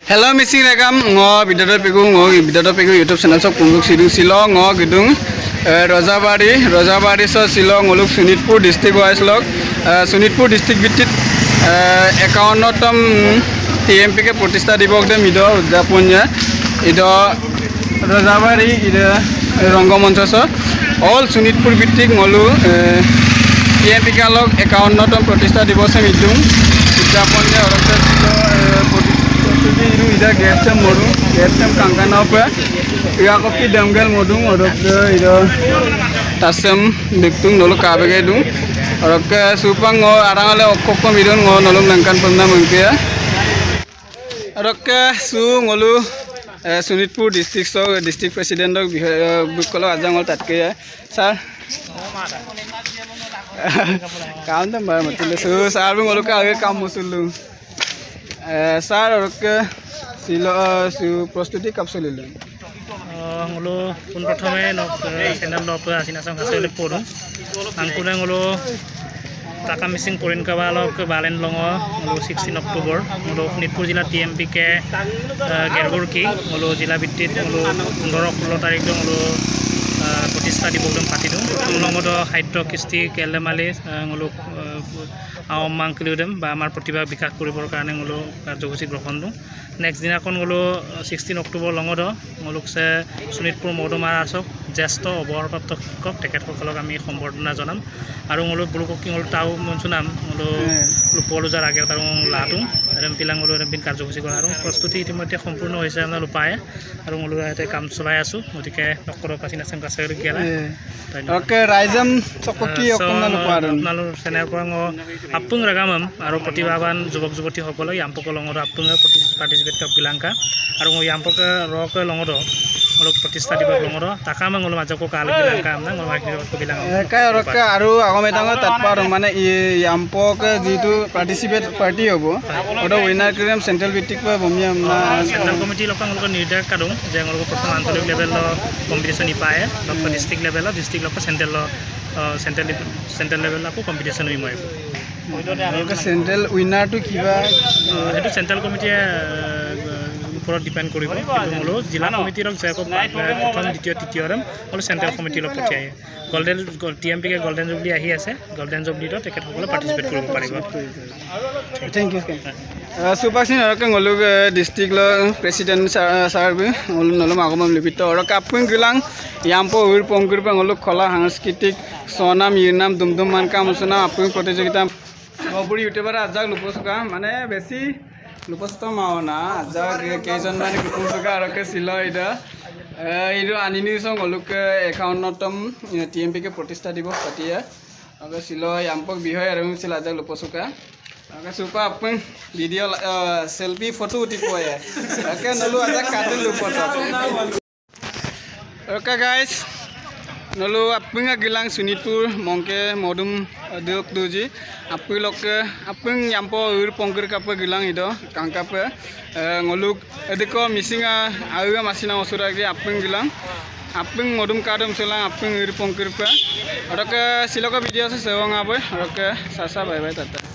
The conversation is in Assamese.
Hello missing rekam ngo Bidato Piku YouTube channel sok pungguk sidu Silong ngo gedung Rojabari so Silong ngoluk Sunitpur district wise log Sunitpur district bitit 51তম TMP ke protista dibok dem ido udapunnya ido Rojabari ido Ranggamancha so all Sunitpur bitik ngolu TMP ke log 51তম protista dibok sem idung udapunnya orang silo itu ida gestem modu gestem kangkana apa ya kopi damgal modu orok itu tasem diktung nolu kabege dung orok supang ngo arang ale okko midon ngo nolu nangkan pemna mengkia orok su ngolu Sunitpur district so district president dok bukolo ajang ngol tatke ya sar kaun tam bar matle su sar bu ngolu ka age kam musulu sar orok silo su prostuti kap solile ngolo pun prothome nok channel lo pa asina sang hasele podu angkune ngolo taka missing porin ka balok balen longo ngolo 16 October ngolo Sunitpur jila TMP ke gergur ki ngolo jila bitit ngolo 15-16 tarik ngolo protista dibogdom patidum longodo haitro kisti kelemale ngolo মাংকলিউডেম বা আমাৰ প্ৰতিভা বিকাশ কৰিবৰ কাৰণে ngolo কাৰ্যসূচী গ্ৰহণ দু নেক্সট দিনা কোন ngolo 16 অক্টোবৰ লঙদ ngolukse Sunitpur মৌদমাৰ আসক জ্যেষ্ঠ অৱসৰপ্ৰাপ্ত শিক্ষক তেখেতসকলক আমি সম্বৰ্ধনা জনাম আৰু ngolo বুলুককি ngolo তাও মনছুনাম ngolo লুপলুজাৰ আগে তাৰ লাটু এৰম পিলা ngolo এৰম বিন কাৰ্যসূচী কৰা আৰু প্ৰস্তুতি ইতিমধ্যে সম্পূৰ্ণ হৈছে আমাৰ উপায় আৰু ngolo এতে কাম চলাই আছো গতিকে নকৰ পাছিনা সং কাছৰ গেলা ওকে ৰাইজম চককি অকমান লুপাৰন নালৰ চেনাৰ পৰা apung ragamam aro প্ৰতিভাবান যুৱক যুৱতী সকল ইয়াম্পক লঙৰ apung পাৰ্টিসিপেট কাপ গিলাংকা আৰু ইয়াম্পক ৰক লঙৰ অলক প্ৰতিষ্ঠা দিব লঙৰ টাকা মংগল মাজক কাল গিলাংকা আমনা মাইক গিলাং কাই ৰক আৰু আগমেটাং তাতপাৰ মানে ইয়াম্পক যেটো পাৰ্টিসিপেট পাৰ্টি হ'ব ওটা উইনাৰ ক্ৰিম সেন্ট্ৰাল ভিত্তিক ভূমি আমনা সেন্ট্ৰাল কমিটি লোক নিৰ্ধাৰণ কাদুং যে ngolok প্ৰথম আঞ্চলিক লেভেল কম্পিটিশন ইপায় লোক ডিস্ট্ৰিক্ট লেভেল ডিস্ট্ৰিক্ট লোক সেন্ট্ৰাল লেভেল আপু কম্পিটিশন উই মই সেন্ট্ৰাল উইনাৰ টু কিবা এটো সেন্ট্ৰাল কমিটিয়ে ওপৰত ডিপেন্ড কৰিব কিন্তু মলো জিলা কমিটিৰ জেকব প্ৰথম দ্বিতীয় তৃতীয়ৰম হল সেন্ট্ৰাল কমিটিৰ লগত পঠিয়াই গোল্ডেন TMP কে গোল্ডেন জুবলি আহি আছে গোল্ডেন জুবলিত তেখেতসকলে পাৰ্টিসিপেট কৰিব পাৰিব থ্যাংক ইউ সুপাসিন ৰক ngolu ডিস্ট্ৰিক্ট ল প্ৰেসিডেন্ট সাৰ্ভে ngolu নলম আগমম লিপিত ৰক আপুং গিলাং ইয়াম্পো উৰ পংকুৰ পে ngolu খলা সাংস্কৃতিক সোনাম ইৰনাম দুমদুম মান কাম সনা আপুং প্ৰতিযোগিতা নবুৰি ইউটিউবাৰ আজাক লুপসকা মানে বেছি লুপস্ত মাওনা আজাক কেজন মানে লুপসকা ৰকে ছিল ইদা ইদো আনিনি সং ngoluk 51তম TMP কে প্ৰতিষ্ঠা দিবস পাতিয়া আগে ছিল ইয়াম্পক বিহয় আৰু ছিল আজাক লুপসকা আগে সুপা আপুং ভিডিও সেলফি ফটো উঠি পয়ে আকে নলু আজাক কাটে লুপত ওকে গাইস নলু আপুং গিলাং Sunitpur মংকে মদুম দিওক দুজি আপুং ইয়াম্পো উৰ পংকুৰ কাপ গিলাং ইদো কাংকাপ ngoluk ediko misinga awa masina osuragi আপুং গিলাং আপুং মদুম কাদম চলাং আপুং উৰ পংকুৰ পা অৰকে সিলকা ভিডিও আছে সেৱং আবৈ অৰকে সাসা বাই বাই টাটা